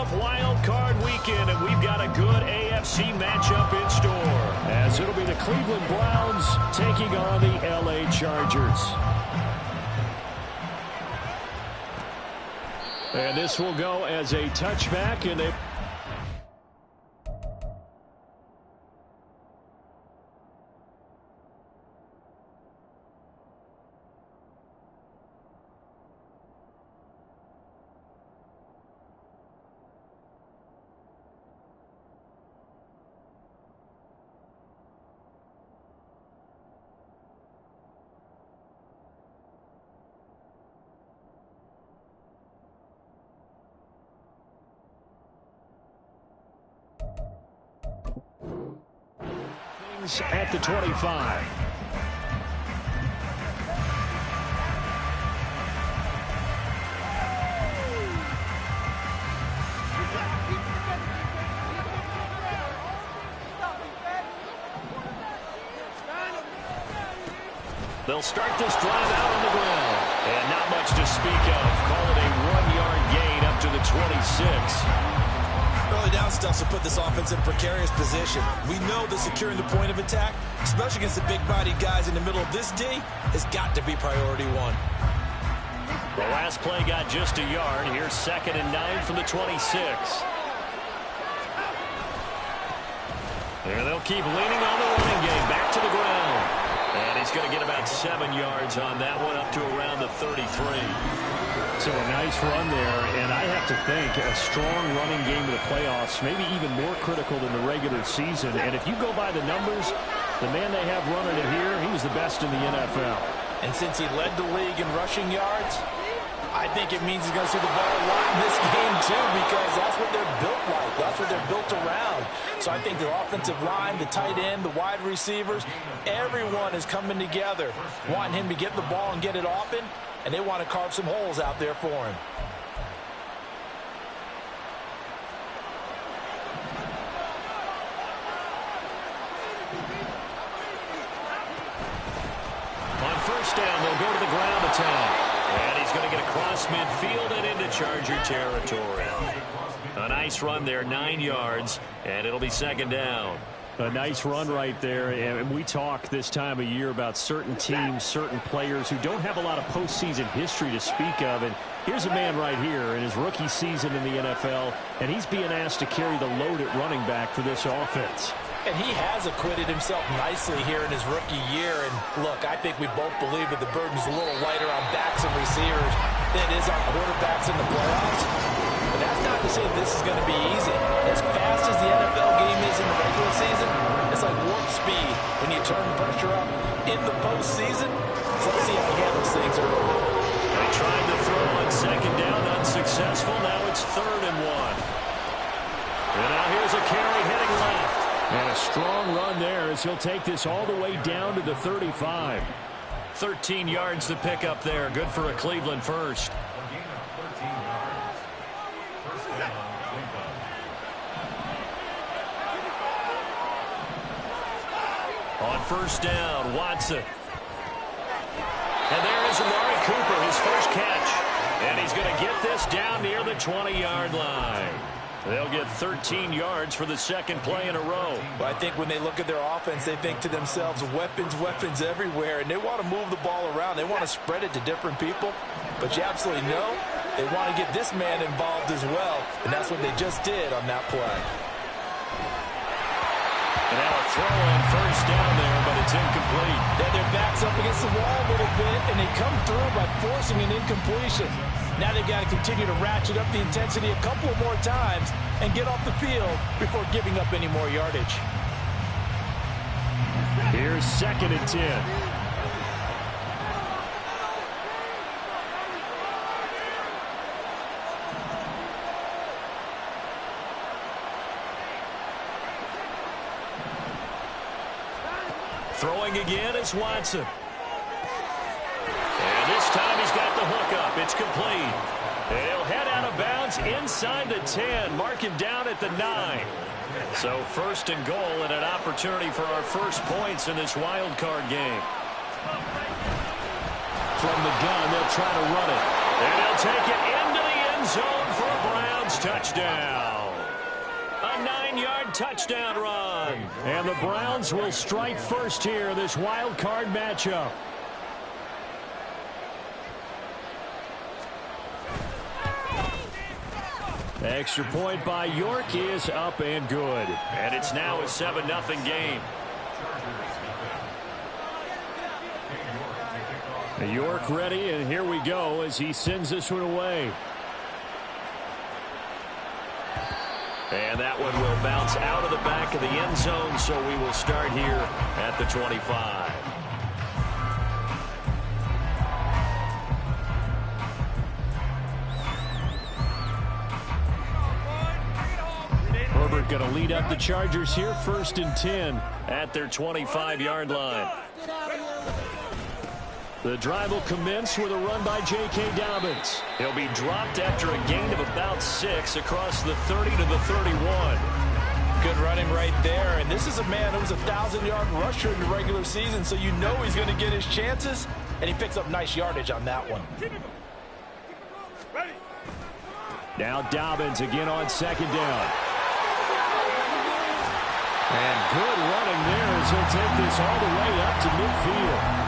tough wild card weekend, and we've got a good AFC matchup in store, as it'll be the Cleveland Browns taking on the LA Chargers. And this will go as a touchback, and they... at the 25. They'll start this drive out on the ground. And not much to speak of. Call it a 1-yard gain up to the 26. Early down stuff will put this offense in a precarious position. We know that securing the point of attack, especially against the big-bodied guys in the middle of this D, has got to be priority one. The last play got just a yard. Here's 2nd and 9 from the 26. And they'll keep leaning on the running game. Back to the ground. And he's going to get about 7 yards on that one, up to around the 33. So a nice run there, and I have to think a strong running game in the playoffs, maybe even more critical than the regular season. And if you go by the numbers, the man they have running it here, he was the best in the NFL. And since he led the league in rushing yards, I think it means he's going to see the ball a lot in this game too, because that's what they're built like. That's what they're built around. So I think the offensive line, the tight end, the wide receivers, everyone is coming together, wanting him to get the ball and get it often. And they want to carve some holes out there for him. On first down, they'll go to the ground attack. And he's going to get across midfield and into Charger territory. A nice run there, 9 yards, and it'll be 2nd down. A nice run right there, and we talk this time of year about certain teams, certain players who don't have a lot of postseason history to speak of, and here's a man right here in his rookie season in the NFL, and he's being asked to carry the load at running back for this offense. And he has acquitted himself nicely here in his rookie year, and look, I think we both believe that the burden's a little lighter on backs and receivers than it is on quarterbacks in the playoffs. But that's not to say this is going to be easy. As fast as the NFL game is in the regular season, it's like warp speed when you turn pressure up in the postseason. So let's see how he handles things early. They tried to throw on 2nd down, unsuccessful. Now it's 3rd and 1. And now here's a carry heading left. And a strong run there as he'll take this all the way down to the 35. 13 yards to pick up there. Good for a Cleveland first. On first down, Watson. And there is Amari Cooper, his first catch. And he's going to get this down near the 20-yard line. They'll get 13 yards for the 2nd play in a row. Well, I think when they look at their offense, they think to themselves, weapons, weapons everywhere. And they want to move the ball around. They want to spread it to different people. But you absolutely know they want to get this man involved as well. And that's what they just did on that play. And now a throw on first down there, but it's incomplete. Then their back's up against the wall a little bit, and they come through by forcing an incompletion. Now they've got to continue to ratchet up the intensity a couple of more times and get off the field before giving up any more yardage. Here's 2nd and 10. Throwing again is Watson. And this time he's got the hook up. It's complete. And he'll head out of bounds inside the 10. Mark him down at the 9. So 1st and goal and an opportunity for our first points in this wild card game. From the gun, they'll try to run it. And they'll take it into the end zone for a Browns Browns touchdown. A 9-yard touchdown run. And the Browns will strike first here in this wild card matchup. Extra point by York is up and good. And it's now a 7-0 game. York ready, and here we go as he sends this one away. And that one will bounce out of the back of the end zone, so we will start here at the 25. Herbert going to lead up the Chargers here, 1st and 10 at their 25-yard line. The drive will commence with a run by J.K. Dobbins. He'll be dropped after a gain of about 6 across the 30 to the 31. Good running right there. And this is a man who was a 1,000-yard rusher in the regular season, so you know he's going to get his chances. And he picks up nice yardage on that one. Now Dobbins again on 2nd down. And good running there as he'll take this all the way up to midfield.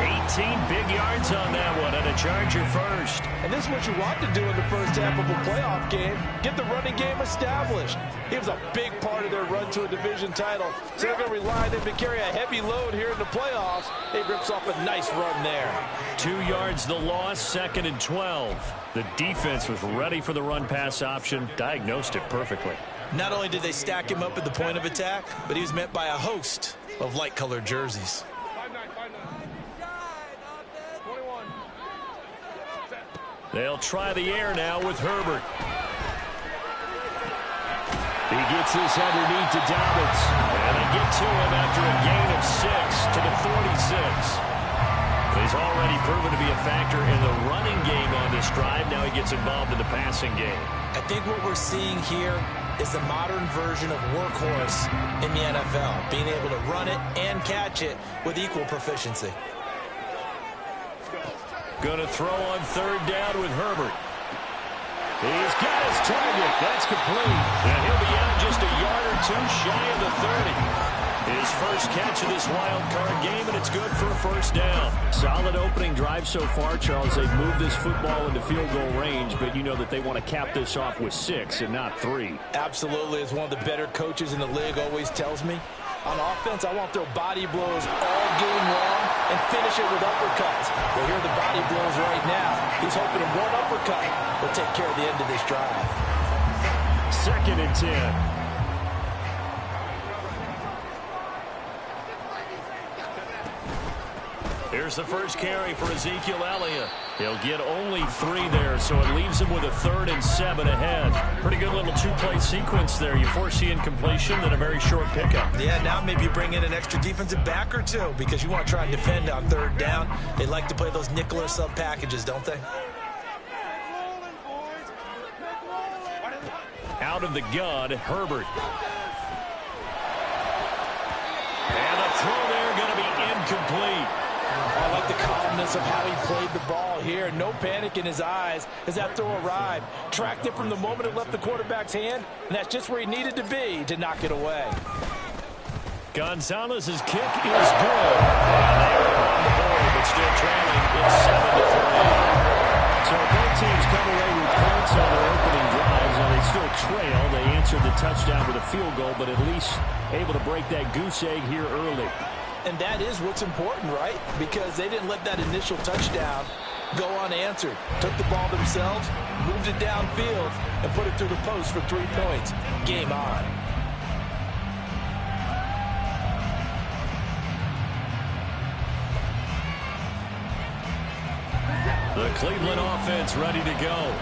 18 big yards on that one, and a Charger first. And this is what you want to do in the first half of a playoff game. Get the running game established. He was a big part of their run to a division title. So they're going to rely on him to carry a heavy load here in the playoffs. He rips off a nice run there. 2 yards the loss, 2nd and 12. The defense was ready for the run-pass option, diagnosed it perfectly. Not only did they stack him up at the point of attack, but he was met by a host of light-colored jerseys. They'll try the air now with Herbert. He gets this underneath to Dobbins. And they get to him after a gain of 6 to the 46. He's already proven to be a factor in the running game on this drive. Now he gets involved in the passing game. I think what we're seeing here is the modern version of workhorse in the NFL, being able to run it and catch it with equal proficiency. Going to throw on 3rd down with Herbert. He's got his target. That's complete. And he'll be out just a yard or 2 shy of the 30. His first catch of this wild card game, and it's good for a 1st down. Solid opening drive so far, Charles. They've moved this football into field goal range, but you know that they want to cap this off with 6 and not 3. Absolutely. As one of the better coaches in the league always tells me, on offense, I want their body blows all game long and finish it with uppercuts. Well, here are the body blows right now. He's hoping one uppercut will take care of the end of this drive. 2nd and 10. Here's the first carry for Ezekiel Elliott. He'll get only 3 there, so it leaves him with a 3rd and 7 ahead. Pretty good little 2-play sequence there. You foresee incompletion, then a very short pickup. Yeah, now maybe you bring in an extra defensive back or 2 because you want to try and defend on 3rd down. They like to play those nickel or sub packages, don't they? Out of the gun, Herbert. And the throw there going to be incomplete. I like the calmness of how he played the ball here. No panic in his eyes as that throw arrived. Tracked it from the moment it left the quarterback's hand, and that's just where he needed to be to knock it away. Gonzalez's kick is good. And they are on the board, but still trailing. It's 7-3. So both teams come away with points on their opening drives. Now they still trail. They answered the touchdown with a field goal, but at least able to break that goose egg here early. And that is what's important, right? Because they didn't let that initial touchdown go unanswered. Took the ball themselves, moved it downfield, and put it through the post for 3 points. Game on. The Cleveland offense ready to go.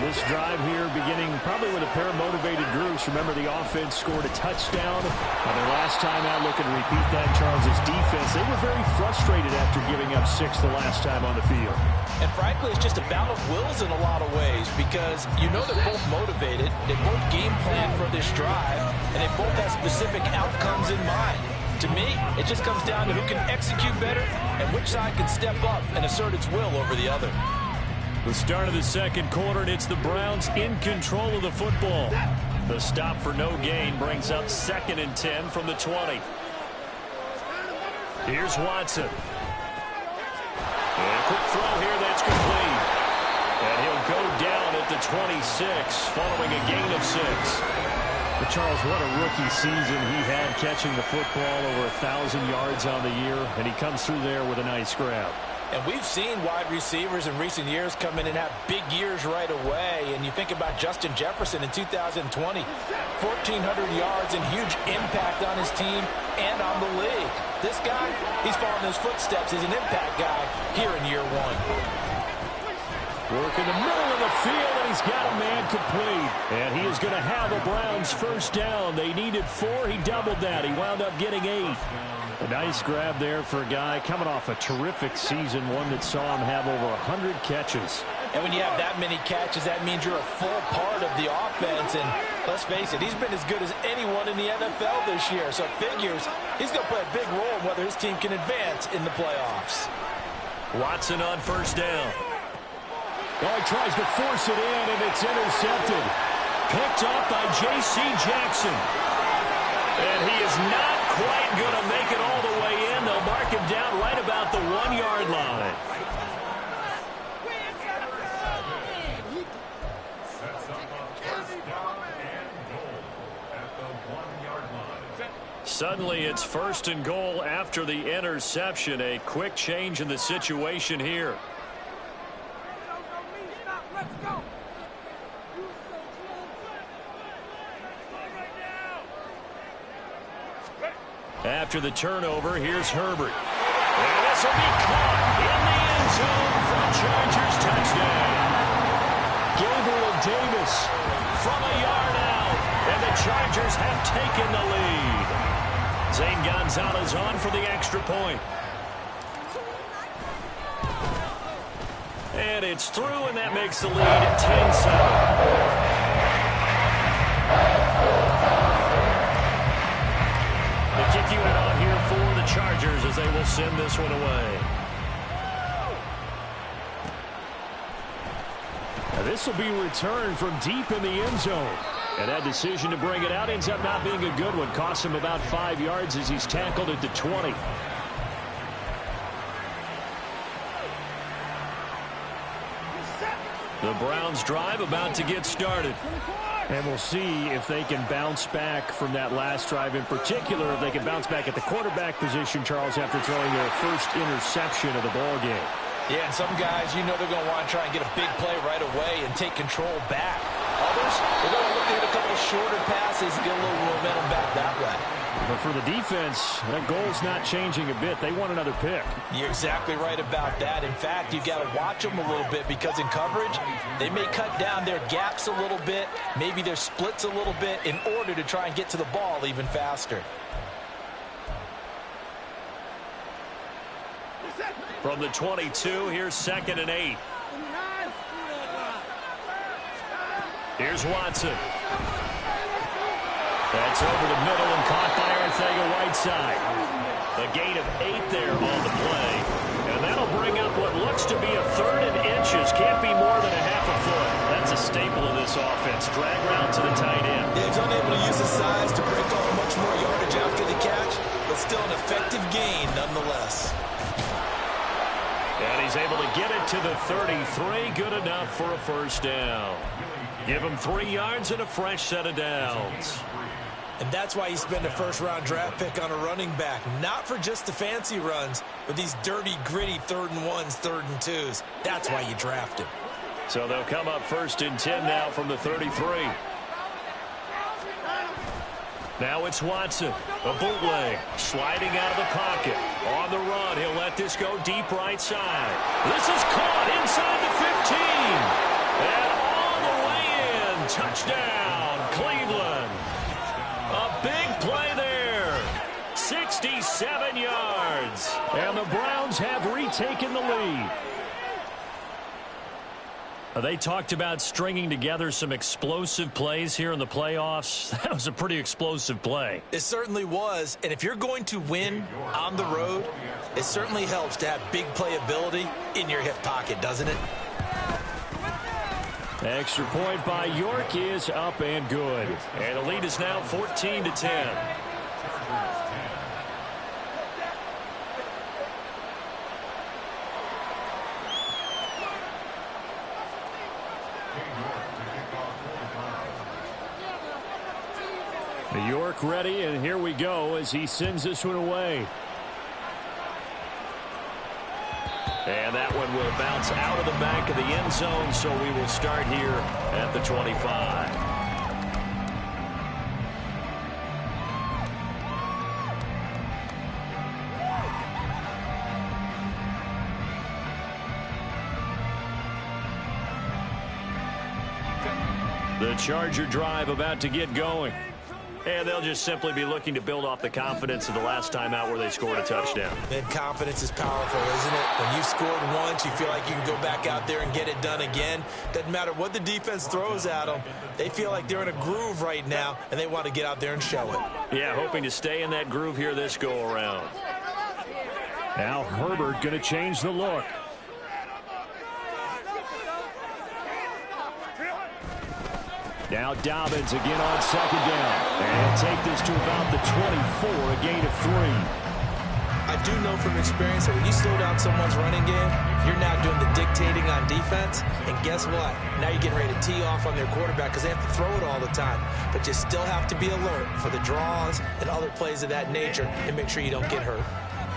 This drive here beginning probably with a pair of motivated groups. Remember, the offense scored a touchdown on their last time out. Looking to repeat that. Charles's defense, they were very frustrated after giving up 6 the last time on the field. And frankly, it's just a battle of wills in a lot of ways because you know they're both motivated. They both game plan for this drive, and they both have specific outcomes in mind. To me, it just comes down to who can execute better and which side can step up and assert its will over the other. The start of the second quarter, and it's the Browns in control of the football. The stop for no gain brings up 2nd and 10 from the 20. Here's Watson. And a quick throw here that's complete. And he'll go down at the 26 following a gain of 6. But Charles, what a rookie season he had catching the football, over 1,000 yards on the year, and he comes through there with a nice grab. And we've seen wide receivers in recent years come in and have big years right away. And you think about Justin Jefferson in 2020, 1,400 yards and huge impact on his team and on the league. This guy, he's following his footsteps as an impact guy here in year 1. Work in the middle of the field, and he's got a man complete. And he is going to have a Browns first down. They needed 4. He doubled that. He wound up getting 8. A nice grab there for a guy coming off a terrific season, one that saw him have over 100 catches. And when you have that many catches, that means you're a full part of the offense. And let's face it, he's been as good as anyone in the NFL this year. So it figures he's going to play a big role in whether his team can advance in the playoffs. Watson on first down. Oh, he tries to force it in, and it's intercepted. Picked up by J.C. Jackson. And he is not quite going to make it all the way in. They'll mark him down right about the 1-yard line. Suddenly it's 1st and goal after the interception. A quick change in the situation here. After the turnover, here's Herbert. And this will be caught in the end zone for a Chargers touchdown. Gabriel Davis from a yard out, and the Chargers have taken the lead. Zane Gonzalez on for the extra point. And it's through, and that makes the lead 10-7. The kick unit on here for the Chargers as they will send this one away. Now this will be returned from deep in the end zone. And that decision to bring it out ends up not being a good one. Costs him about 5 yards as he's tackled at the 20. The Browns drive about to get started. And we'll see if they can bounce back from that last drive. In particular, if they can bounce back at the quarterback position, Charles, after throwing their first interception of the ball game. Yeah, and some guys, you know they're going to want to try and get a big play right away and take control back. Others, they're going to look to hit a couple of shorter passes and get a little momentum back that way. But for the defense, that goal's not changing a bit. They want another pick. You're exactly right about that. In fact, you've got to watch them a little bit because in coverage, they may cut down their gaps a little bit, maybe their splits a little bit in order to try and get to the ball even faster. From the 22, here's 2nd and 8. Here's Watson. That's over the middle and caught by Arcega-Whiteside. A gain of 8 there on the play. And that'll bring up what looks to be a 3rd and inches. Can't be more than a half a foot. That's a staple of this offense. Drag route to the tight end. Yeah, he's unable to use his size to break off much more yardage after the catch, but still an effective gain nonetheless. And he's able to get it to the 33. Good enough for a first down. Give him 3 yards and a fresh set of downs. And that's why you spend a first-round draft pick on a running back. Not for just the fancy runs, but these dirty, gritty 3rd and 1s, 3rd and 2s. That's why you draft him. So they'll come up 1st and 10 now from the 33. Now it's Watson. A bootleg. Sliding out of the pocket. On the run. He'll let this go deep right side. This is caught inside the 15. And all the way in. Touchdown, Cleveland. A big play there. 67 yards. And the Browns have retaken the lead. They talked about stringing together some explosive plays here in the playoffs. That was a pretty explosive play. It certainly was. And if you're going to win on the road, it certainly helps to have big playability in your hip pocket, doesn't it? Extra point by York is up and good. And the lead is now 14-10. York ready, and here we go as he sends this one away. And that one will bounce out of the back of the end zone, so we will start here at the 25. The Charger drive about to get going. And they'll just simply be looking to build off the confidence of the last time out where they scored a touchdown. And confidence is powerful, isn't it? When you've scored once, you feel like you can go back out there and get it done again. Doesn't matter what the defense throws at them. They feel like they're in a groove right now, and they want to get out there and show it. Yeah, hoping to stay in that groove here this go-around. Now Herbert going to change the look. Now Dobbins again on second down. And take this to about the 24, a gain of 3. I do know from experience that when you slow down someone's running game, you're now doing the dictating on defense. And guess what? Now you're getting ready to tee off on their quarterback because they have to throw it all the time. But you still have to be alert for the draws and other plays of that nature and make sure you don't get hurt.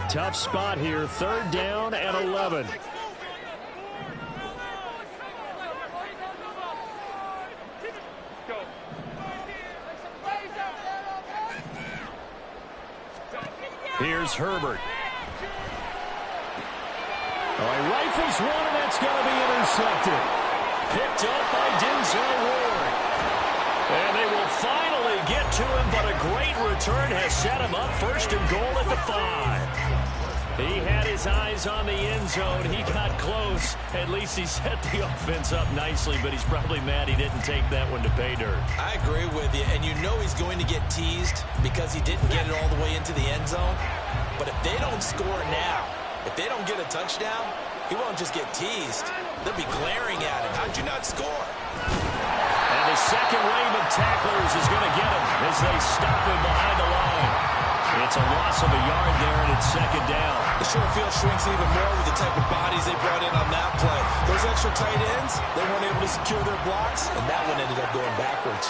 Tough spot here, 3rd down and 11. Here's Herbert. Oh, he rifles one, and that's going to be intercepted. Picked up by Denzel Ward. And they will finally get to him, but a great return has set him up 1st and goal at the 5. He had his eyes on the end zone. He got close. At least he set the offense up nicely, but he's probably mad he didn't take that one to pay dirt. I agree with you, and you know he's going to get teased because he didn't get it all the way into the end zone. But if they don't score now, if they don't get a touchdown, he won't just get teased. They'll be glaring at him. How'd you not score? And the second wave of tacklers is going to get him as they stop him behind the line. It's a loss of a yard there, and it's 2nd down. The short field shrinks even more with the type of bodies they brought in on that play. Those extra tight ends, they weren't able to secure their blocks, and that one ended up going backwards.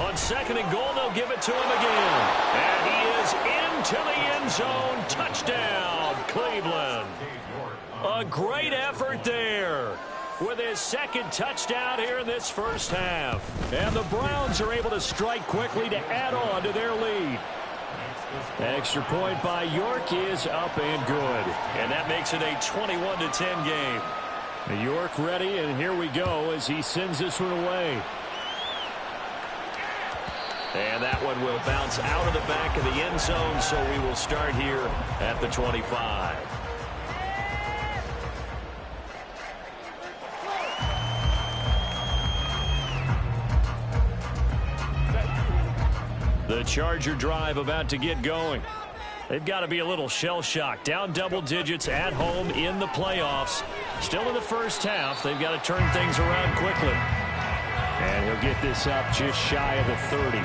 On 2nd and goal, they'll give it to him again. And he is into the end zone. Touchdown, Cleveland. A great effort there with his 2nd touchdown here in this 1st half. And the Browns are able to strike quickly to add on to their lead. Extra point by York is up and good. And that makes it a 21-10 game. York ready, and here we go as he sends this one away. And that one will bounce out of the back of the end zone, so we will start here at the 25. The Charger drive about to get going. They've got to be a little shell-shocked. Down double digits at home in the playoffs. Still in the 1st half. They've got to turn things around quickly. And he'll get this up just shy of the 30.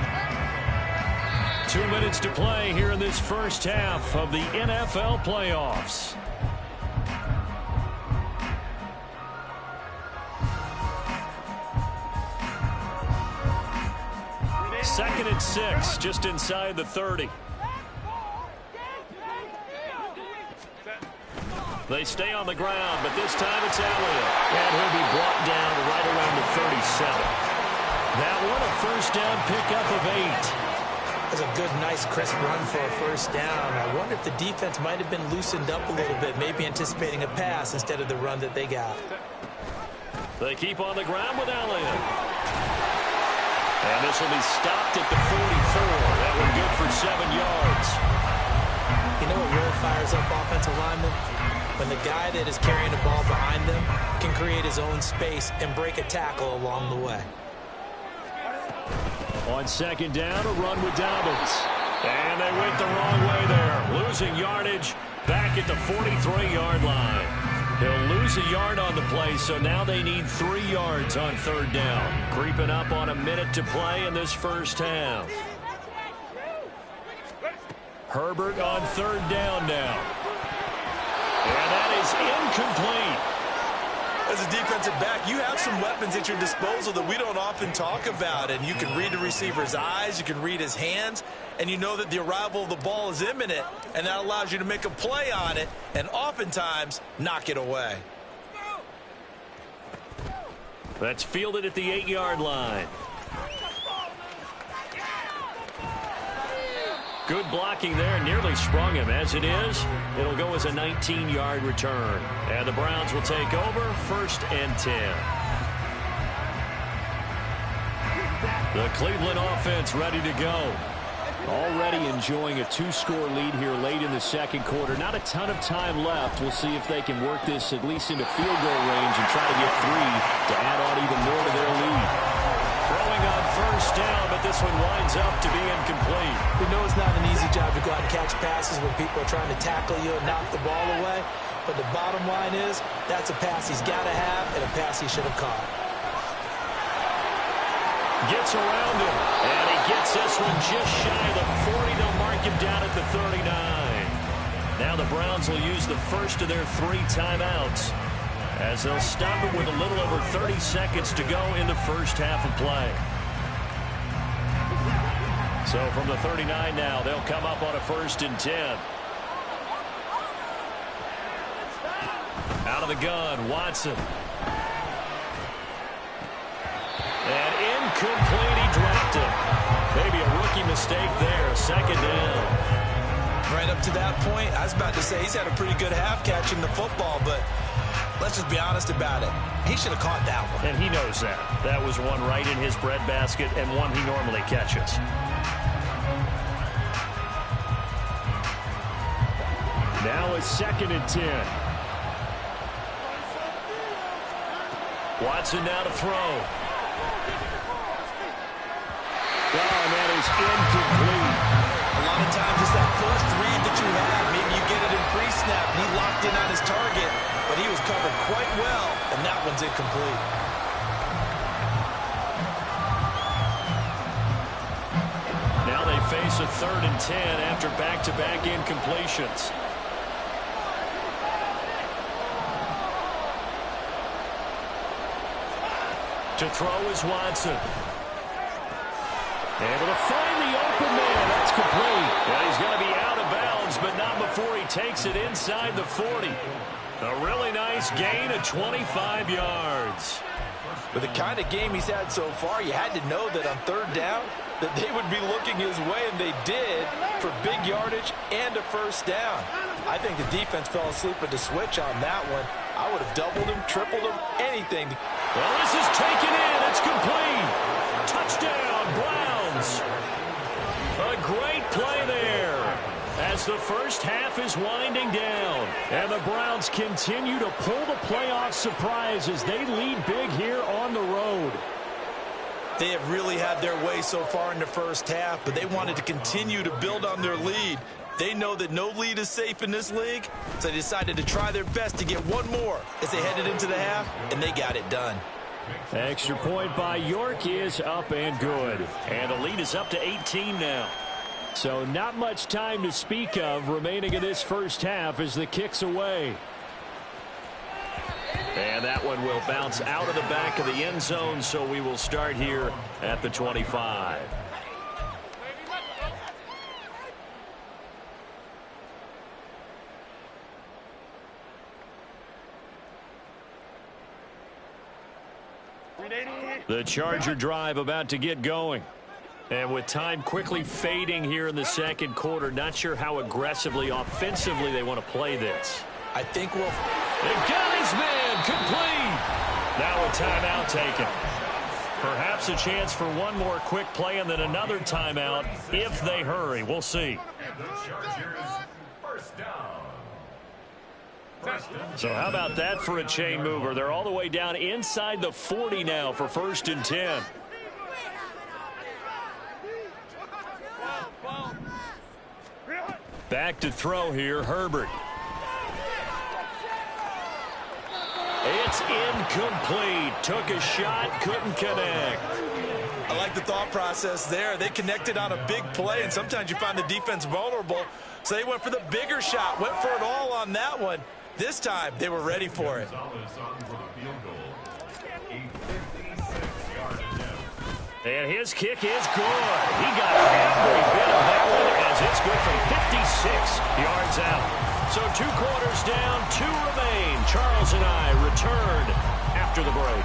2 minutes to play here in this 1st half of the NFL playoffs. Second and 6, just inside the 30. They stay on the ground, but this time it's Elliott. And he'll be brought down right around the 37. That one a 1st down pickup of 8. That's a good, nice, crisp run for a 1st down. I wonder if the defense might have been loosened up a little bit, maybe anticipating a pass instead of the run that they got. They keep on the ground with Elliott. And this will be stopped at the 44. That one good for 7 yards. You know what really fires up offensive linemen? When the guy that is carrying the ball behind them can create his own space and break a tackle along the way. On 2nd down, a run with Dobbins. And they went the wrong way there. Losing yardage back at the 43-yard line. He'll lose a yard on the play, so now they need 3 yards on 3rd down. Creeping up on a minute to play in this first half. Herbert on 3rd down now. And that is incomplete. As a defensive back, you have some weapons at your disposal that we don't often talk about. And you can read the receiver's eyes, you can read his hands, and you know that the arrival of the ball is imminent, and that allows you to make a play on it and oftentimes knock it away. That's fielded at the 8-yard line. Good blocking there, nearly sprung him. As it is, it'll go as a 19-yard return. And the Browns will take over, 1st and 10. The Cleveland offense ready to go. Already enjoying a 2-score lead here late in the 2nd quarter. Not a ton of time left. We'll see if they can work this at least into field goal range and try to get 3 to add on even more to their lead. Throwing on 1st down, but this one winds up to be incomplete. We know it's not an easy job to go out and catch passes when people are trying to tackle you and knock the ball away. But the bottom line is, that's a pass he's got to have and a pass he should have caught. Gets around him, and he gets this one just shy of the 40. They'll mark him down at the 39. Now the Browns will use the first of their 3 timeouts, as they'll stop it with a little over 30 seconds to go in the first half of play. So from the 39 now, they'll come up on a 1st and 10. Out of the gun, Watson. And incomplete, he dropped it. Maybe a rookie mistake there, 2nd down. Right up to that point, I was about to say he's had a pretty good half catching the football, but let's just be honest about it. He should have caught that one. And he knows that. That was one right in his breadbasket and one he normally catches. Now it's 2nd and 10. Watson now to throw. Oh, and that is incomplete. A lot of times it's that first read that you have. Maybe you get it in pre-snap, and he locked in on his target, but he was covered quite well, and that one's incomplete. Now they face a 3rd and 10 after back-to-back incompletions. To throw is Watson. Able to find the open man. That's complete. And he's going to be out of bounds, but not before he takes it inside the 40. A really nice gain of 25 yards. With the kind of game he's had so far, you had to know that on 3rd down that they would be looking his way, and they did, for big yardage and a 1st down. I think the defense fell asleep at the switch on that one. I would have doubled him, tripled him, anything. Well, this is taken in. It's complete. Touchdown, Browns. A great play there as the first half is winding down. And the Browns continue to pull the playoff surprise as they lead big here on the road. They have really had their way so far in the first half, but they wanted to continue to build on their lead. They know that no lead is safe in this league, so they decided to try their best to get one more as they headed into the half, and they got it done. Extra point by York is up and good. And the lead is up to 18 now. So not much time to speak of remaining in this first half as the kick's away. And that one will bounce out of the back of the end zone, so we will start here at the 25. The Charger drive about to get going. And with time quickly fading here in the 2nd quarter, not sure how aggressively, offensively they want to play this. I think we'll... They've got his man complete. Now a timeout taken. Perhaps a chance for one more quick play and then another timeout if they hurry. We'll see. So how about that for a chain mover? They're all the way down inside the 40 now for 1st and 10. Back to throw here, Herbert. It's incomplete. Took a shot, couldn't connect. I like the thought process there. They connected on a big play, and sometimes you find the defense vulnerable. So they went for the bigger shot, went for it all on that one. This time, they were ready for it. And his kick is good. He got every bit of that one as it's good from 56 yards out. So 2 quarters down, 2 remain. Charles and I return after the break.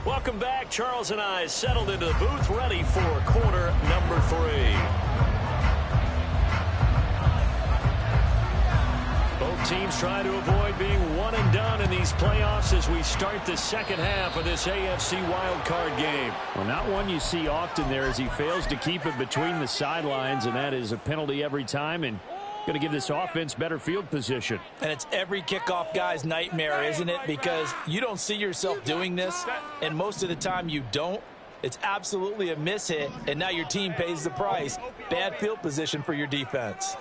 Welcome back. Charles and I settled into the booth, ready for quarter number 3. Both teams trying to avoid being one and done in these playoffs as we start the second half of this AFC wildcard game. Well, not one you see often there as he fails to keep it between the sidelines, and that is a penalty every time, and going to give this offense better field position. And it's every kickoff guy's nightmare, isn't it? Because you don't see yourself doing this, and most of the time you don't. It's absolutely a mishit, and now your team pays the price. Bad field position for your defense.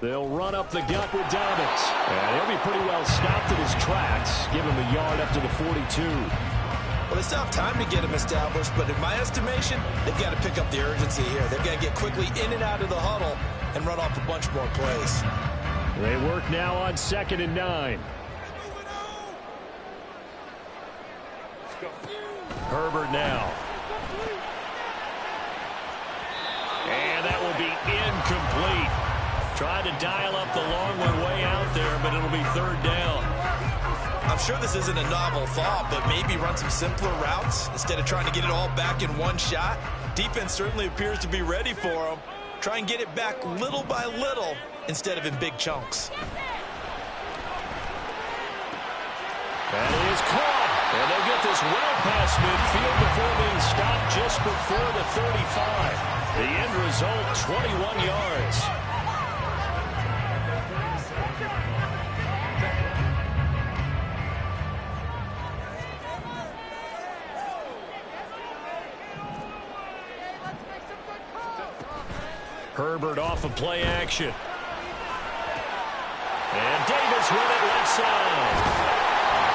They'll run up the gut with Dobbins. And he'll be pretty well stopped in his tracks. Give him a yard up to the 42. Well, they still have time to get him established, but in my estimation, they've got to pick up the urgency here. They've got to get quickly in and out of the huddle and run off a bunch more plays. They work now on 2nd and 9. Herbert now. And that will be incomplete. Tried to dial up the long one way out there, but it'll be 3rd down. I'm sure this isn't a novel thought, but maybe run some simpler routes instead of trying to get it all back in one shot. Defense certainly appears to be ready for them. Try and get it back little by little instead of in big chunks. That is caught. And they'll get this well past midfield before being stopped just before the 35. The end result, 21 yards. Herbert off of play action. And Davis with it left side.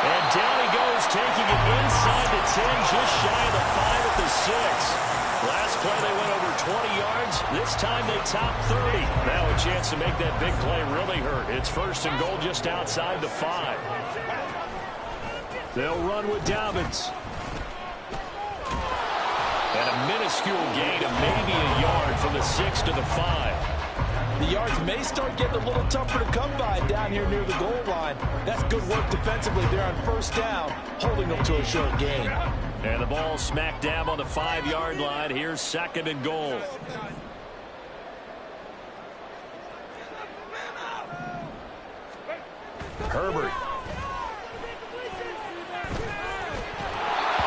And down he goes, taking it inside the 10, just shy of the 5 at the 6. Last play they went over 20 yards. This time they top 30. Now a chance to make that big play really hurt. It's 1st and goal just outside the 5. They'll run with Dobbins. And a minuscule gain of maybe a yard from the 6 to the 5. The yards may start getting a little tougher to come by down here near the goal line. That's good work defensively there on 1st down, holding them to a short gain. And the ball smack dab on the 5-yard line. Here's 2nd and goal. Herbert.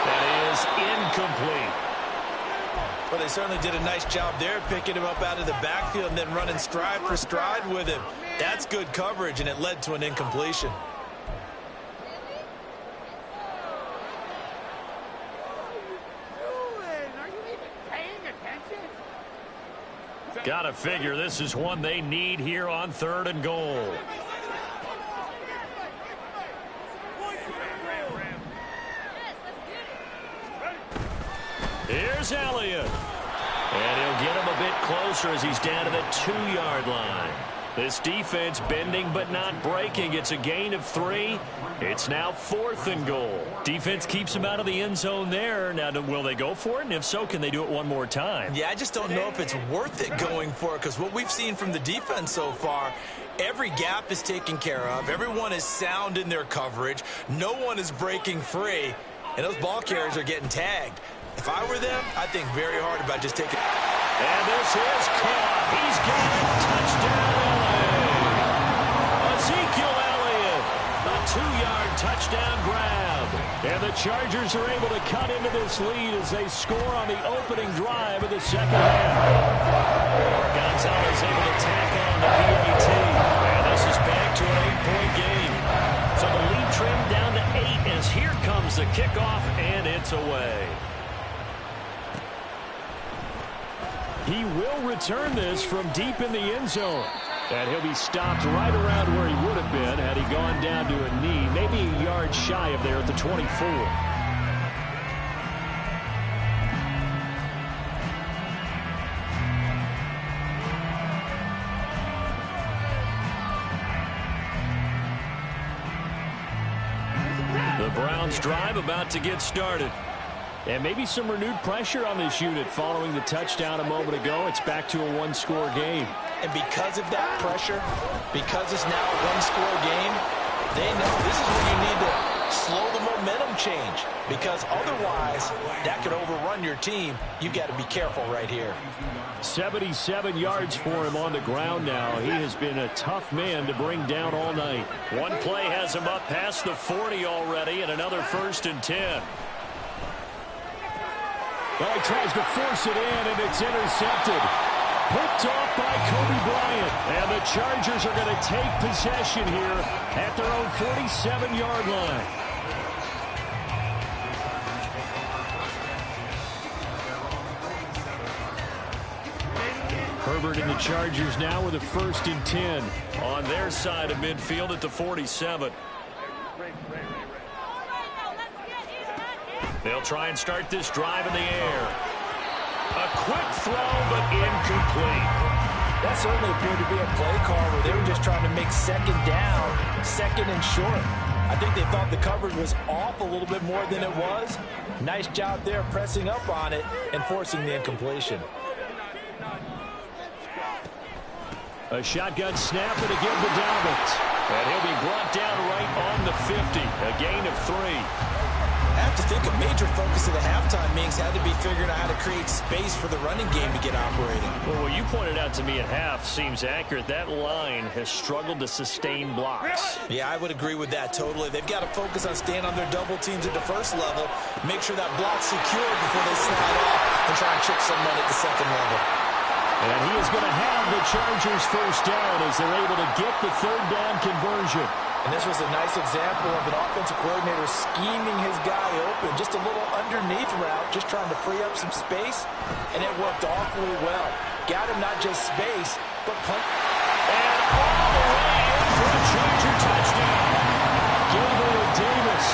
That is incomplete. Well, they certainly did a nice job there, picking him up out of the backfield and then running stride for stride with him. That's good coverage, and it led to an incompletion. Gotta figure this is one they need here on 3rd and goal. Here's Elliott. And he'll get him a bit closer as he's down to the 2-yard line. This defense bending but not breaking. It's a gain of 3. It's now 4th and goal. Defense keeps him out of the end zone there. Now, will they go for it? And if so, can they do it one more time? Yeah, I just don't know if it's worth it going for it, because what we've seen from the defense so far, every gap is taken care of. Everyone is sound in their coverage. No one is breaking free. And those ball carriers are getting tagged. If I were them, I'd think very hard about just taking. And this is caught. He's got it. Touchdown, LA. Ezekiel Elliott. A 2-yard touchdown grab. And the Chargers are able to cut into this lead as they score on the opening drive of the second half. Gonzalez able to tack on the PAT. And This is back to an 8-point game. So the lead trimmed down to 8 as here comes the kickoff, and it's away. He will return this from deep in the end zone. And he'll be stopped right around where he would have been had he gone down to a knee, maybe a yard shy of there at the 24. The Browns drive about to get started. And maybe some renewed pressure on this unit following the touchdown a moment ago. It's back to a one-score game. And because of that pressure, because it's now a one-score game, they know this is where you need to slow the momentum change. Because otherwise, that could overrun your team. You've got to be careful right here. 77 yards for him on the ground now. He has been a tough man to bring down all night. One play has him up past the 40 already, and another 1st and 10. Well, he tries to force it in, and it's intercepted. Picked off by Kobe Bryant. And the Chargers are going to take possession here at their own 47-yard line. Herbert and the Chargers now with a 1st and 10 on their side of midfield at the 47. They'll try and start this drive in the air. A quick throw, but incomplete. That certainly appeared to be a play call where they were just trying to make 2nd down, 2nd and short. I think they thought the coverage was off a little bit more than it was. Nice job there pressing up on it and forcing the incompletion. A shotgun snap and again to Dalvin. And he'll be brought down right on the 50. A gain of 3. I have to think a major focus of the halftime means had to be figuring out how to create space for the running game to get operating. Well, what you pointed out to me at half seems accurate. That line has struggled to sustain blocks. Yeah, I would agree with that totally. They've got to focus on staying on their double teams at the first level, make sure that block's secure before they slide off and try and chip someone at the second level. And he is going to have the Chargers 1st down as they're able to get the 3rd down conversion. And this was a nice example of an offensive coordinator scheming his guy open. Just a little underneath route, just trying to free up some space. And it worked awfully well. Got him not just space, but punt. And all the way in for a Charger touchdown. Gabriel Davis.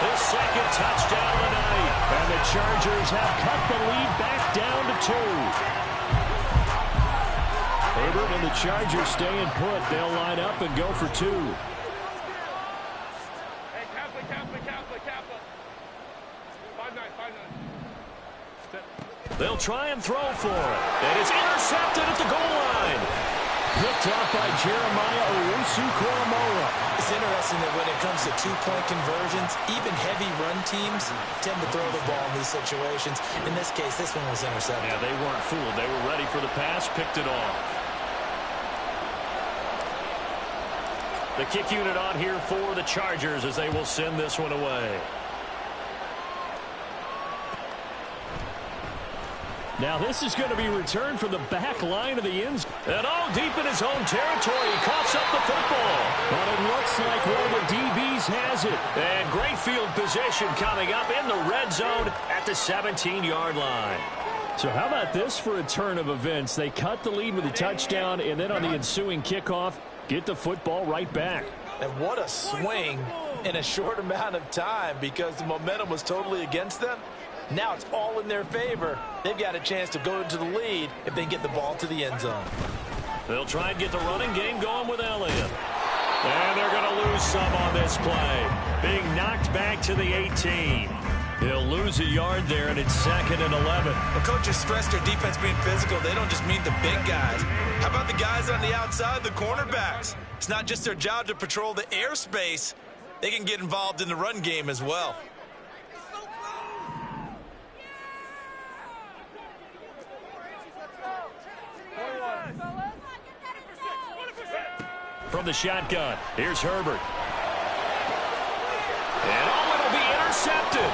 His 2nd touchdown of the night. And the Chargers have cut the lead back down to 2. Herbert and the Chargers staying put. They'll line up and go for 2. They'll try and throw for it. And it's intercepted at the goal line. Picked off by Jeremiah Owusu-Koramoah. It's interesting that when it comes to 2-point conversions, even heavy run teams tend to throw the ball in these situations. In this case, this one was intercepted. Yeah, they weren't fooled. They were ready for the pass, picked it off. The kick unit on here for the Chargers as they will send this one away. Now this is going to be returned from the back line of the end zone. And all deep in his own territory, he coughs up the football. But it looks like one of the DBs has it. And great field position coming up in the red zone at the 17-yard line. So how about this for a turn of events? They cut the lead with a touchdown, and then on the ensuing kickoff, get the football right back. And what a swing in a short amount of time because the momentum was totally against them. Now it's all in their favor. They've got a chance to go into the lead if they get the ball to the end zone. They'll try and get the running game going with Elliott. And they're going to lose some on this play. Being knocked back to the 18. He'll lose a yard there, and it's 2nd and 11. The coaches stress their defense being physical. They don't just mean the big guys. How about the guys on the outside, the cornerbacks? It's not just their job to patrol the airspace. They can get involved in the run game as well. From the shotgun, here's Herbert. And it'll be intercepted.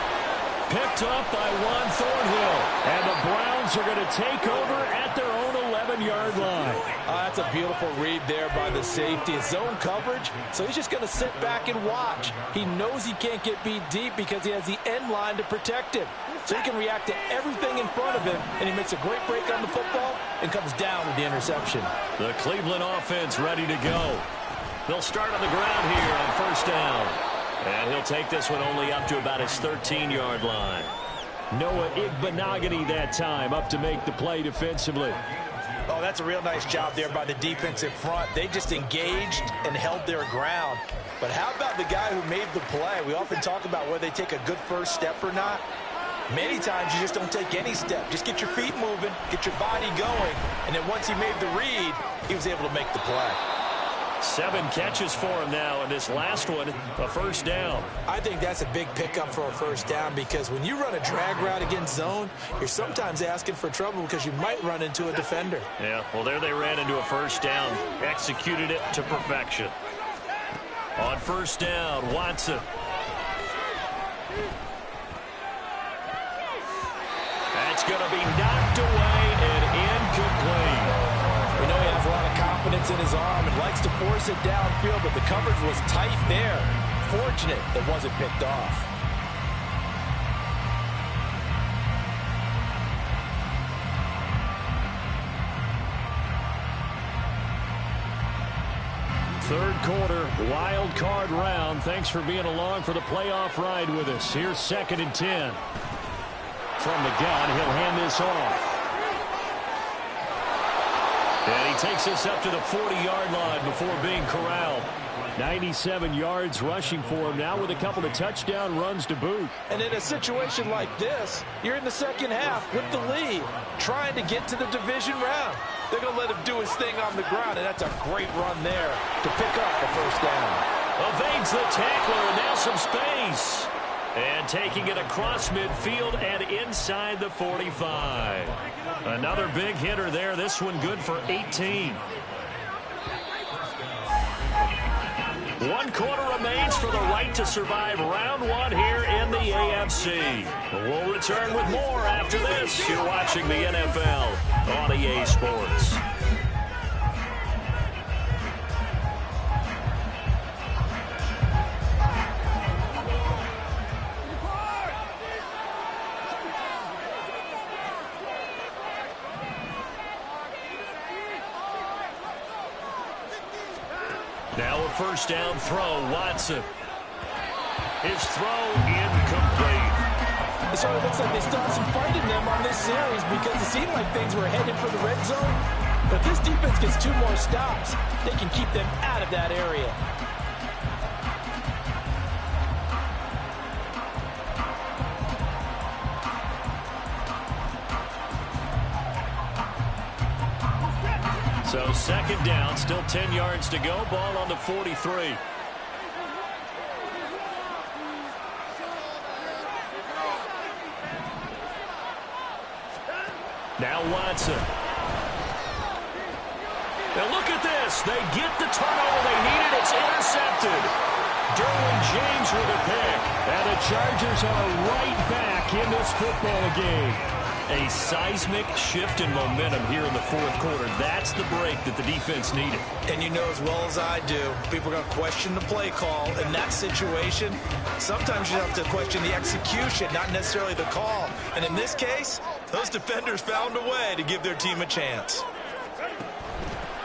Picked up by Juan Thornhill. And the Browns are going to take over at their own 11-yard line. I That's a beautiful read there by the safety. It's zone coverage, so he's just going to sit back and watch. He knows he can't get beat deep because he has the end line to protect him. So he can react to everything in front of him, and he makes a great break on the football and comes down with the interception. The Cleveland offense ready to go. They'll start on the ground here on first down. And he'll take this one only up to about his 13-yard line. Noah Igbenogany that time up to make the play defensively. Oh, that's a real nice job there by the defensive front. They just engaged and held their ground. But how about the guy who made the play? We often talk about whether they take a good first step or not. Many times you just don't take any step. Just get your feet moving, get your body going, and then once he made the read, he was able to make the play. 7 catches for him now, and this last one, a first down. I think that's a big pickup for a first down because when you run a drag route against zone, you're sometimes asking for trouble because you might run into a defender. Yeah, well, there they ran into a first down, executed it to perfection. On first down, Watson. That's going to be knocked away and incomplete. We know he has a lot of confidence in his arm and likes to force it downfield, but the coverage was tight there. Fortunate it wasn't picked off. Third quarter, wild card round. Thanks for being along for the playoff ride with us. Here's 2nd and 10. From the gun, he'll hand this off. And he takes this up to the 40-yard line before being corralled. 97 yards rushing for him now with a couple of touchdown runs to boot. And in a situation like this, you're in the second half with the lead, trying to get to the division round. They're going to let him do his thing on the ground, and that's a great run there to pick up a first down. Evades the tackler, and now some space. And taking it across midfield and inside the 45. Another big hitter there. This one good for 18. 1 quarter remains for the right to survive round 1 here in the AFC. We'll return with more after this. You're watching the NFL on EA Sports. Now a first down throw, Watson. His throw incomplete. So it looks like they started some fight in them on this series because it seemed like things were headed for the red zone. But if this defense gets 2 more stops, they can keep them out of that area. So 2nd down, still 10 yards to go. Ball on the 43. Now Watson. Now look at this. They get the turnover they needed. It's intercepted. Derwin James with a pick. And the Chargers are right back in this football game. A seismic shift in momentum here in the 4th quarter. That's the break that the defense needed. And you know as well as I do, people are going to question the play call in that situation. Sometimes you have to question the execution, not necessarily the call. And in this case, those defenders found a way to give their team a chance.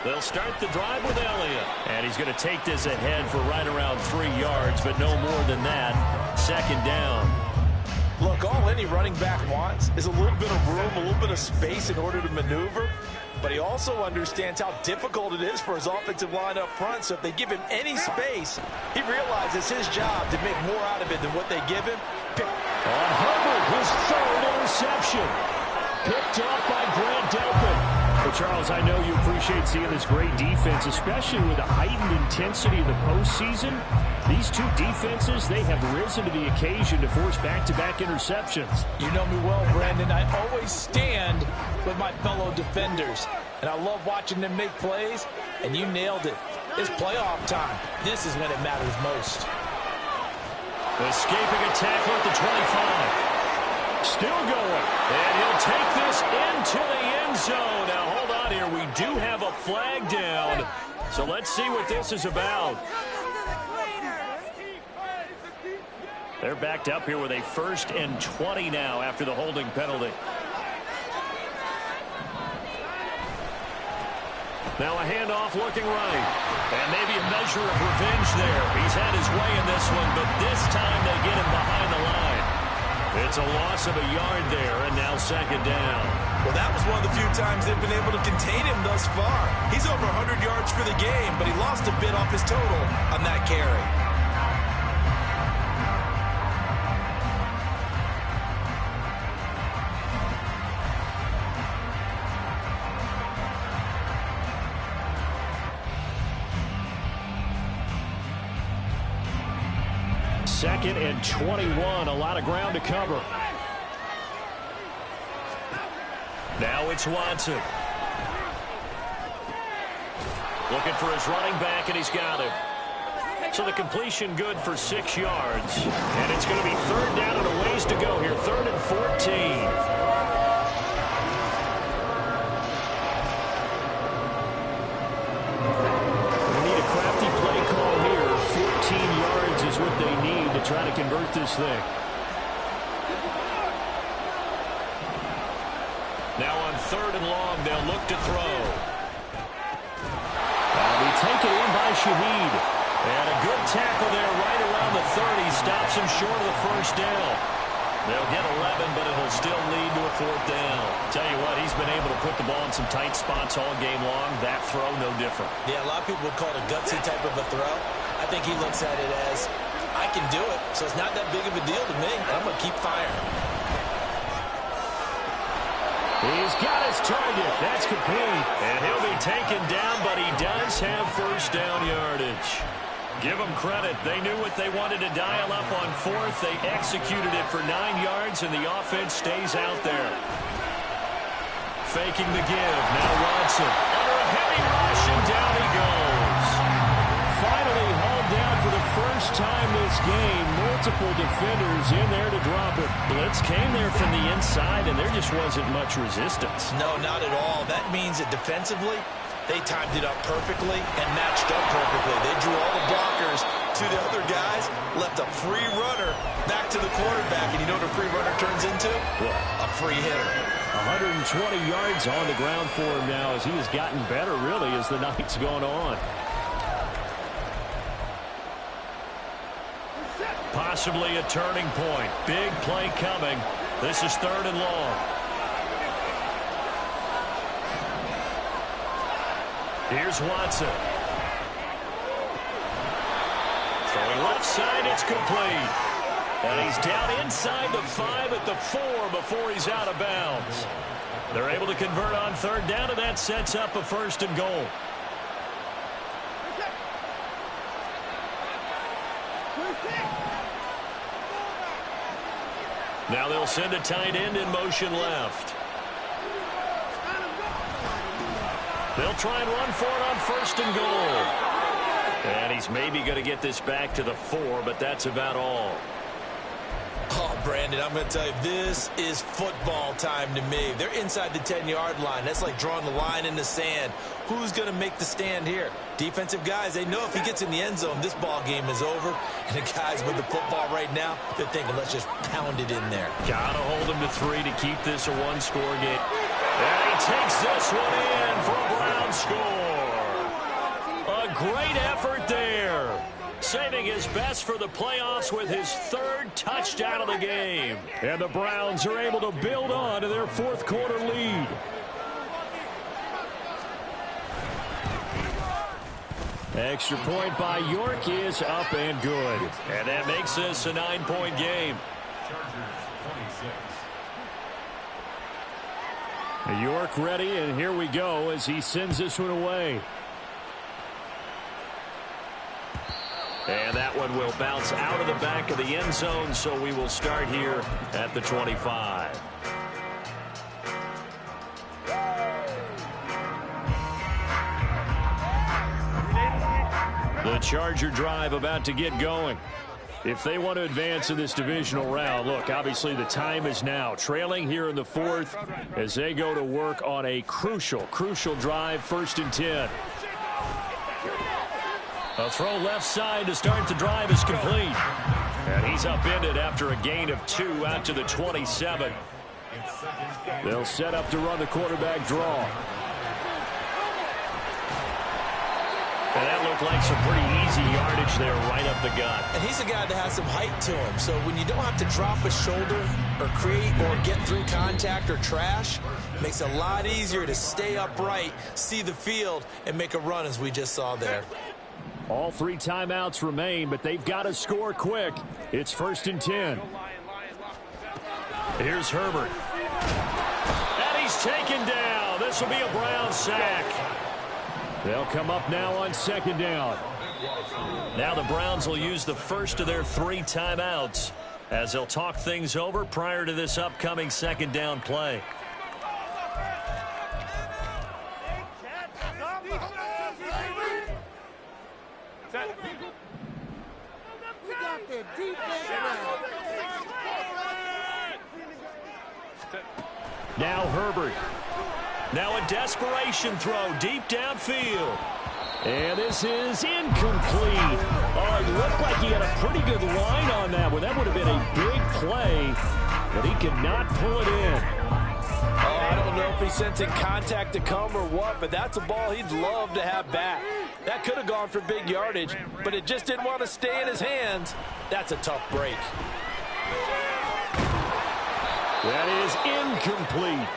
They'll start the drive with Elliott. And he's going to take this ahead for right around 3 yards, but no more than that. 2nd down. Look, all any running back wants is a little bit of room, a little bit of space in order to maneuver. But he also understands how difficult it is for his offensive line up front. So if they give him any space, he realizes his job to make more out of it than what they give him. On Hubbard, his 3rd interception. Picked up by Grant Delpit. Well, Charles, I know you appreciate seeing this great defense, especially with the heightened intensity of the postseason. These 2 defenses, they have risen to the occasion to force back-to-back interceptions. You know me well, Brandon. I always stand with my fellow defenders. And I love watching them make plays, and you nailed it. It's playoff time. This is when it matters most. Escaping a tackle at the 25. Still going. And he'll take this into the end zone. Now hold on on here. We do have a flag down. So let's see what this is about. They're backed up here with a 1st and 20 now after the holding penalty. Now a handoff looking right. And maybe a measure of revenge there. He's had his way in this one, but this time they get him behind the line. It's a loss of a yard there, and now 2nd down. Well, that was one of the few times they've been able to contain him thus far. He's over 100 yards for the game, but he lost a bit off his total on that carry. Second and 21. A lot of ground to cover. Now it's Watson. Looking for his running back, and he's got him. So the completion good for 6 yards. And it's going to be 3rd down and a ways to go here. 3rd and 14. What they need to try to convert this thing. Now on 3rd and long, they'll look to throw. That'll be taken in by Shaheed. And a good tackle there right around the 30. Stops him short of the 1st down. They'll get 11, but it'll still lead to a 4th down. Tell you what, he's been able to put the ball in some tight spots all game long. That throw, no different. Yeah, a lot of people would call it a gutsy type of a throw. I think he looks at it as, I can do it, so it's not that big of a deal to me. I'm going to keep firing. He's got his target. That's complete. And he'll be taken down, but he does have 1st down yardage. Give them credit. They knew what they wanted to dial up on 4th. They executed it for 9 yards, and the offense stays out there. Faking the give. Now Watson. Under a heavy rush, and down he goes. Finally hauled down for the 1st time this game. Multiple defenders in there to drop it. Blitz came there from the inside, and there just wasn't much resistance. No, not at all. That means that defensively, they timed it up perfectly and matched up perfectly. They drew all the blockers to the other guys, left a free runner back to the quarterback. And you know what a free runner turns into? What? A free hitter. 120 yards on the ground for him now as he has gotten better, really, as the night's gone on. Possibly a turning point. Big play coming. This is 3rd and long. Here's Watson. Throwing left side, it's complete. And he's down inside the 5 at the 4 before he's out of bounds. They're able to convert on 3rd down, and that sets up a 1st and goal. Now they'll send a tight end in motion left. They'll try and run for it on 1st and goal. And he's maybe going to get this back to the 4, but that's about all. Oh, Brandon, I'm going to tell you, this is football time to me. They're inside the 10-yard line. That's like drawing the line in the sand. Who's going to make the stand here? Defensive guys, they know if he gets in the end zone, this ball game is over. And the guys with the football right now, they're thinking, let's just pound it in there. Got to hold him to 3 to keep this a one-score game. And he takes this one in for a Brown score. A great effort there. Saving his best for the playoffs with his 3rd touchdown of the game. And the Browns are able to build on to their 4th quarter lead. Extra point by York is up and good. And that makes this a 9-point game. York ready, and here we go as he sends this one away. And that one will bounce out of the back of the end zone, so we will start here at the 25. The Charger drive about to get going. if they want to advance in this divisional round. Look, obviously the time is now. Trailing here in the fourth as they go to work on a crucial drive, 1st and 10. A throw left side to start the drive is complete. And he's upended after a gain of 2 out to the 27. They'll set up to run the quarterback draw. And that looked like some pretty easy yardage there right up the gut. And he's a guy that has some height to him. So when you don't have to drop a shoulder or create or get through contact or trash, it makes it a lot easier to stay upright, see the field, and make a run as we just saw there. All 3 timeouts remain, but they've got to score quick. It's 1st and 10. Here's Herbert. And he's taken down. This will be a Brown sack. They'll come up now on 2nd down. Now the Browns will use the first of their 3 timeouts as they'll talk things over prior to this upcoming 2nd down play. Now Herbert. Now a desperation throw deep downfield. And this is incomplete. Oh, it looked like he had a pretty good line on that one. That would have been a big play, but he cannot pull it in. Oh, I don't know if he's sensing contact to come or what, but that's a ball he'd love to have back. That could have gone for big yardage, but it just didn't want to stay in his hands. That's a tough break. That is incomplete.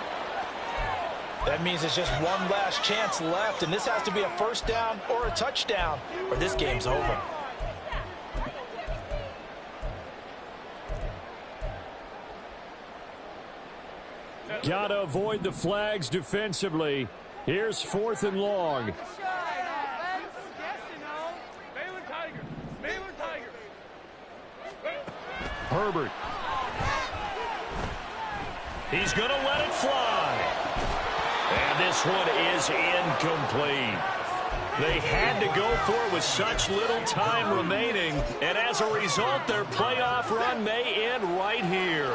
That means it's just one last chance left, and this has to be a 1st down or a touchdown, or this game's over. Gotta avoid the flags defensively. Here's 4th and long. Herbert. He's going to let it fly. And this one is incomplete. They had to go for it with such little time remaining, and as a result, their playoff run may end right here.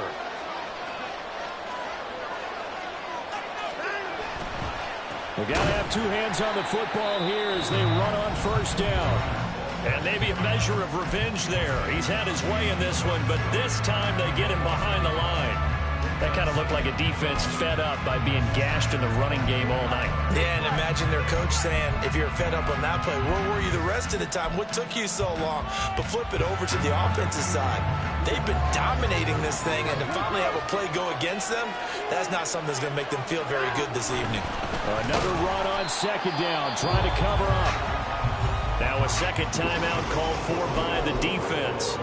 They got to have 2 hands on the football here as they run on 1st down. And maybe a measure of revenge there. He's had his way in this one, but this time they get him behind the line. That kind of looked like a defense fed up by being gashed in the running game all night. Yeah, and imagine their coach saying, if you're fed up on that play, where were you the rest of the time? What took you so long? But flip it over to the offensive side. They've been dominating this thing, and to finally have a play go against them, that's not something that's going to make them feel very good this evening. Another run on 2nd down, trying to cover up. Now a 2nd timeout called for by the defense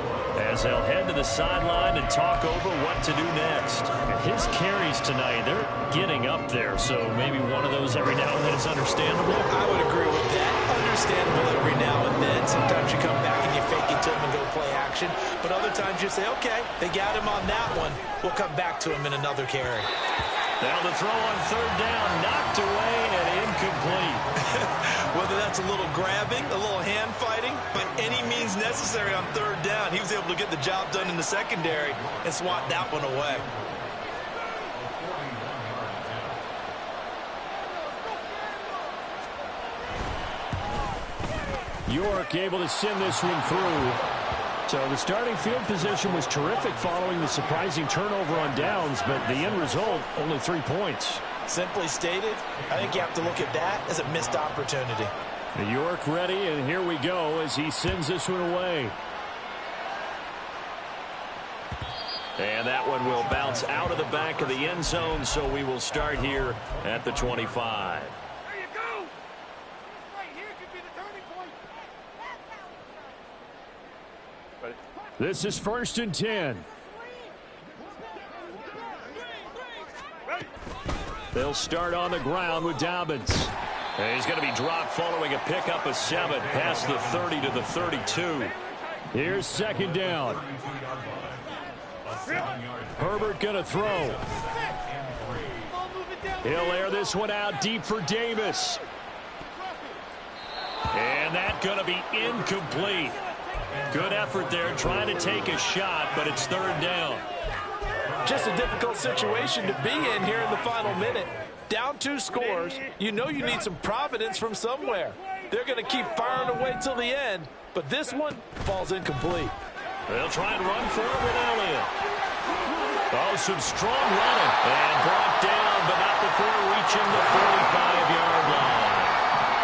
as they'll head to the sideline and talk over what to do next. His carries tonight, they're getting up there, so maybe one of those every now and then is understandable. I would agree with that. Understandable every now and then. Sometimes you come back and you fake it to him and go play action, but other times you say, okay, they got him on that one. We'll come back to him in another carry. Now the throw on 3rd down, knocked away and incomplete. Whether that's a little grabbing, a little hand fighting, by any means necessary on 3rd down, he was able to get the job done in the secondary and swat that one away. York able to send this one through. So the starting field position was terrific following the surprising turnover on downs, but the end result, only 3 points. Simply stated, I think you have to look at that as a missed opportunity. York ready, and here we go as he sends this one away. And that one will bounce out of the back of the end zone, so we will start here at the 25. There you go. Right here could be the turning point. This is 1st and 10. They'll start on the ground with Dobbins. And he's going to be dropped following a pickup of 7 past the 30 to the 32. Here's 2nd down. Herbert going to throw. He'll air this one out deep for Davis. And that's going to be incomplete. Good effort there, trying to take a shot, but it's third down. Just a difficult situation to be in here in the final minute. Down 2 scores, you know you need some providence from somewhere. They're going to keep firing away till the end, but this one falls incomplete. They'll try and run for it with Elliott. Oh, some strong running. And brought down, but not before reaching the 45-yard line.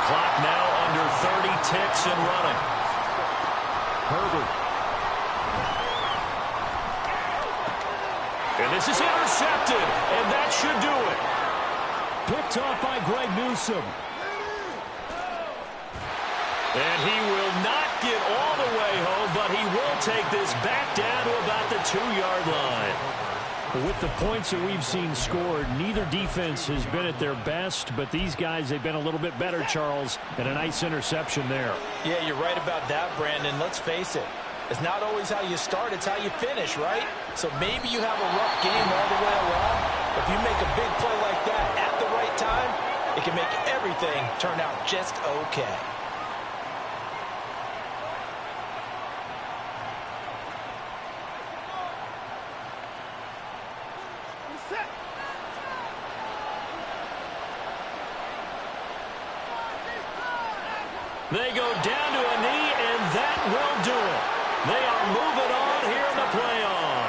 Clock now under 30 ticks and running. Herbert. And this is intercepted, and that should do it. Picked off by Greg Newsome. And he will not get all the way home, but he will take this back down to about the 2-yard line. With the points that we've seen scored, neither defense has been at their best, but these guys, they've been a little bit better, Charles, and a nice interception there. Yeah, you're right about that, Brandon. Let's face it. It's not always how you start, it's how you finish, right? So maybe you have a rough game all the way along. If you make a big play like that at the right time, it can make everything turn out just okay. They go down to a knee, and that will do it. They are moving on here in the playoffs.